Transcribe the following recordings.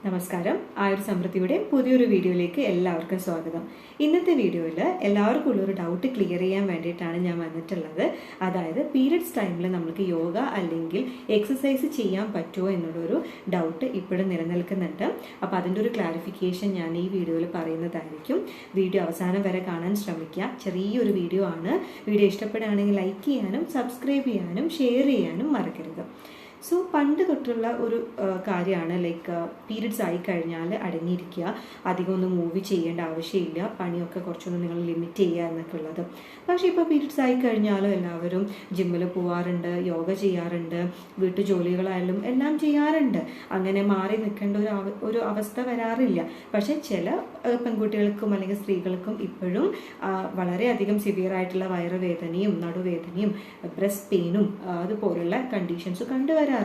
നമസ്കാരം. ആയുർ സമൃദ്ധിയുടെ പുതിയൊരു വീഡിയോയിലേക്ക് എല്ലാവർക്കും സ്വാഗതം. ഇന്നത്തെ വീഡിയോയിൽ എല്ലാവർക്കും ഉള്ളൊരു ഡൗട്ട് ക്ലിയർ ചെയ്യാൻ വേണ്ടിയിട്ടാണ് ഞാൻ വന്നിട്ടുള്ളത്. അതായത് പീരിയഡ്സ് ടൈമിൽ നമുക്ക് യോഗ അല്ലെങ്കിൽ എക്സസൈസ് ചെയ്യാൻ പറ്റുമോ എന്നുള്ളൊരു ഡൗട്ട് ഇപ്പോഴും നിലനിൽക്കുന്നുണ്ട്. അപ്പോൾ അതിൻ്റെ ഒരു ക്ലാരിഫിക്കേഷൻ ഞാൻ ഈ വീഡിയോയിൽ പറയുന്നതായിരിക്കും. വീഡിയോ അവസാനം വരെ കാണാൻ ശ്രമിക്കുക. ചെറിയൊരു വീഡിയോ ആണ്. വീഡിയോ ഇഷ്ടപ്പെടുകയാണെങ്കിൽ ലൈക്ക് ചെയ്യാനും സബ്സ്ക്രൈബ് ചെയ്യാനും ഷെയർ ചെയ്യാനും മറക്കരുത്. സോ പണ്ട് തൊട്ടുള്ള ഒരു കാര്യമാണ് ലൈക്ക് പീരിയഡ്സ് ആയി കഴിഞ്ഞാൽ അടങ്ങിയിരിക്കുക, അധികം ഒന്നും മൂവ് ചെയ്യേണ്ട ആവശ്യമില്ല, പണിയൊക്കെ കുറച്ചൊന്ന് നിങ്ങൾ ലിമിറ്റ് ചെയ്യുക എന്നൊക്കെ ഉള്ളത്. പക്ഷേ ഇപ്പോൾ പീരിയഡ്സ് ആയി കഴിഞ്ഞാലും എല്ലാവരും ജിമ്മിൽ പോവാറുണ്ട്, യോഗ ചെയ്യാറുണ്ട്, വീട്ടു ജോലികളായാലും എല്ലാം ചെയ്യാറുണ്ട്. അങ്ങനെ മാറി നിൽക്കേണ്ട ഒരു അവസ്ഥ വരാറില്ല. പക്ഷേ ചില പെൺകുട്ടികൾക്കും അല്ലെങ്കിൽ സ്ത്രീകൾക്കും ഇപ്പോഴും വളരെയധികം സിവിയർ ആയിട്ടുള്ള വയറുവേദനയും നടുവേദനയും ബ്രസ്റ്റ് പെയിനും അതുപോലുള്ള കണ്ടീഷൻസ് കണ്ടുവരാറുണ്ട്.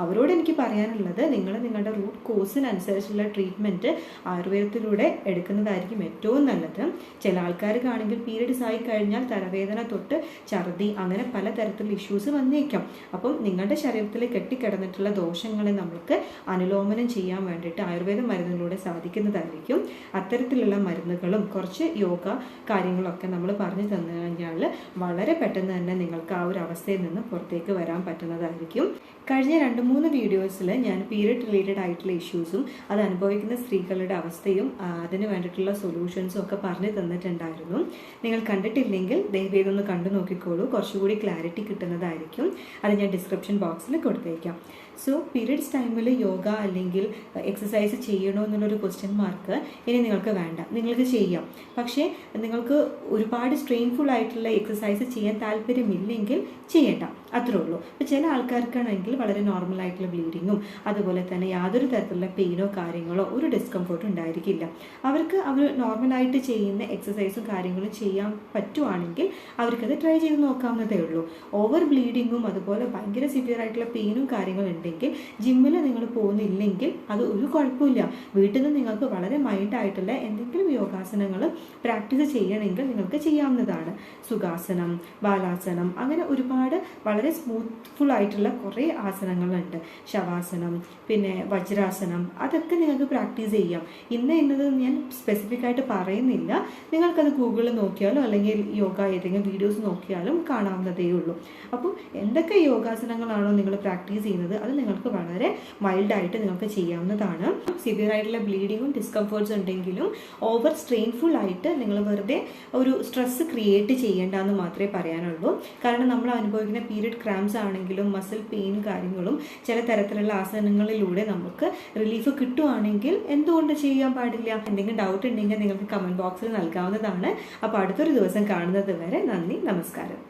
അവരോട് എനിക്ക് പറയാനുള്ളത്, നിങ്ങളുടെ റൂട്ട് കോസിനനുസരിച്ചുള്ള ട്രീറ്റ്മെൻറ്റ് ആയുർവേദത്തിലൂടെ എടുക്കുന്നതായിരിക്കും ഏറ്റവും നല്ലത്. ചില ആൾക്കാർക്കാണെങ്കിൽ പീരിയഡ്സ് ആയി കഴിഞ്ഞാൽ തലവേദന തൊട്ട് ഛർദി അങ്ങനെ പലതരത്തിലുള്ള ഇഷ്യൂസ് വന്നേക്കാം. അപ്പം നിങ്ങളുടെ ശരീരത്തിൽ കെട്ടിക്കിടന്നിട്ടുള്ള ദോഷങ്ങളെ നമുക്ക് അനുലോമനം ചെയ്യാൻ വേണ്ടിയിട്ട് ആയുർവേദ മരുന്നുകളിലൂടെ സാധിക്കുന്നതായിരിക്കും. അത്തരത്തിലുള്ള മരുന്നുകളും കുറച്ച് യോഗ കാര്യങ്ങളൊക്കെ നമ്മൾ പറഞ്ഞു തന്നു കഴിഞ്ഞാൽ വളരെ പെട്ടെന്ന് തന്നെ നിങ്ങൾക്ക് ആ ഒരു അവസ്ഥയിൽ നിന്ന് പുറത്തേക്ക് വരാൻ പറ്റുന്നതായിരിക്കും. കഴിഞ്ഞ 2-3 വീഡിയോസിൽ ഞാൻ പീരിയഡ് റിലേറ്റഡ് ആയിട്ടുള്ള ഇഷ്യൂസും അത് അനുഭവിക്കുന്ന സ്ത്രീകളുടെ അവസ്ഥയും അതിന് വേണ്ടിയിട്ടുള്ള സൊല്യൂഷൻസും ഒക്കെ പറഞ്ഞു തന്നിട്ടുണ്ടായിരുന്നു. നിങ്ങൾ കണ്ടിട്ടില്ലെങ്കിൽ ദയവേദം ഒന്ന് കണ്ടു നോക്കിക്കോളൂ, കുറച്ചുകൂടി ക്ലാരിറ്റി കിട്ടുന്നതായിരിക്കും. അത് ഞാൻ ഡിസ്ക്രിപ്ഷൻ ബോക്സിൽ കൊടുത്തേക്കാം. സോ പീരിയഡ്സ് ടൈമിൽ യോഗ അല്ലെങ്കിൽ എക്സസൈസ് ചെയ്യണോ എന്നുള്ളൊരു ക്വസ്റ്റ്യൻ മാർക്ക് ഇനി നിങ്ങൾക്ക് വേണ്ട. നിങ്ങൾക്ക് ചെയ്യാം. പക്ഷേ നിങ്ങൾക്ക് ഒരുപാട് സ്ട്രെയിൻഫുൾ ആയിട്ടുള്ള എക്സസൈസ് ചെയ്യാൻ താല്പര്യമില്ലെങ്കിൽ ചെയ്യണ്ട, അത്രേ ഉള്ളൂ. ഇപ്പോൾ ചില ആൾക്കാർക്കാണെങ്കിൽ വളരെ നോർമൽ ആയിട്ടുള്ള ബ്ലീഡിങ്ങും അതുപോലെ തന്നെ യാതൊരു തരത്തിലുള്ള പെയിനോ കാര്യങ്ങളോ ഒരു ഡിസ്കംഫോർട്ടും ഉണ്ടായിരിക്കില്ല. അവർക്ക് അവർ നോർമലായിട്ട് ചെയ്യുന്ന എക്സസൈസും കാര്യങ്ങളും ചെയ്യാൻ പറ്റുവാണെങ്കിൽ അവർക്കത് ട്രൈ ചെയ്ത് നോക്കാവുന്നതേ ഉള്ളൂ. ഓവർ ബ്ലീഡിങ്ങും അതുപോലെ ഭയങ്കര സിവിയർ ആയിട്ടുള്ള പെയിനും കാര്യങ്ങളും ഉണ്ടെങ്കിൽ ജിമ്മിൽ നിങ്ങൾ പോകുന്നില്ലെങ്കിൽ അത് ഒരു കുഴപ്പമില്ല. വീട്ടിൽ നിന്ന് നിങ്ങൾക്ക് വളരെ മൈൽഡായിട്ടുള്ള എന്തെങ്കിലും യോഗാസനങ്ങൾ പ്രാക്ടീസ് ചെയ്യണമെങ്കിൽ നിങ്ങൾക്ക് ചെയ്യാവുന്നതാണ്. സുഖാസനം, ബാലാസനം, അങ്ങനെ ഒരുപാട് വളരെ സ്മൂത്ത്ഫുൾ ആയിട്ടുള്ള കുറേ ആസനങ്ങളുണ്ട്. ശവാസനം, പിന്നെ വജ്രാസനം, അതൊക്കെ നിങ്ങൾക്ക് പ്രാക്ടീസ് ചെയ്യാം. ഇന്നത് ഞാൻ സ്പെസിഫിക് ആയിട്ട് പറയുന്നില്ല. നിങ്ങൾക്കത് ഗൂഗിളിൽ നോക്കിയാലോ അല്ലെങ്കിൽ യോഗ ഏതെങ്കിലും വീഡിയോസ് നോക്കിയാലും കാണാവുന്നതേ ഉള്ളൂ. അപ്പോൾ എന്തൊക്കെ യോഗാസനങ്ങളാണോ നിങ്ങൾ പ്രാക്ടീസ് ചെയ്യുന്നത് അത് നിങ്ങൾക്ക് വളരെ മൈൽഡായിട്ട് നിങ്ങൾക്ക് ചെയ്യാവുന്നതാണ്. സിവിയർ ആയിട്ടുള്ള ബ്ലീഡിങ്ങും ഡിസ്കംഫേർട്ട്സ് ഉണ്ടെങ്കിലും ഓവർ സ്ട്രെയിൻഫുൾ ആയിട്ട് നിങ്ങൾ വെറുതെ ഒരു സ്ട്രെസ് ക്രിയേറ്റ് ചെയ്യേണ്ടെന്ന് മാത്രമേ പറയാനുള്ളൂ. കാരണം നമ്മൾ അനുഭവിക്കുന്ന പീരിയഡ് ക്രാംസ് ആണെങ്കിലും മസിൽ പെയിൻ കാര്യങ്ങളും ചില തരത്തിലുള്ള ആസനങ്ങളിലൂടെ നമുക്ക് റിലീഫ് കിട്ടുവാണെങ്കിൽ എന്തുകൊണ്ട് ചെയ്യാൻ പാടില്ല? എന്തെങ്കിലും ഡൗട്ട് ഉണ്ടെങ്കിൽ നിങ്ങൾക്ക് കമൻറ്റ് ബോക്സിൽ നൽകാവുന്നതാണ്. അപ്പോൾ അടുത്തൊരു ദിവസം കാണുന്നത് വരെ നന്ദി, നമസ്കാരം.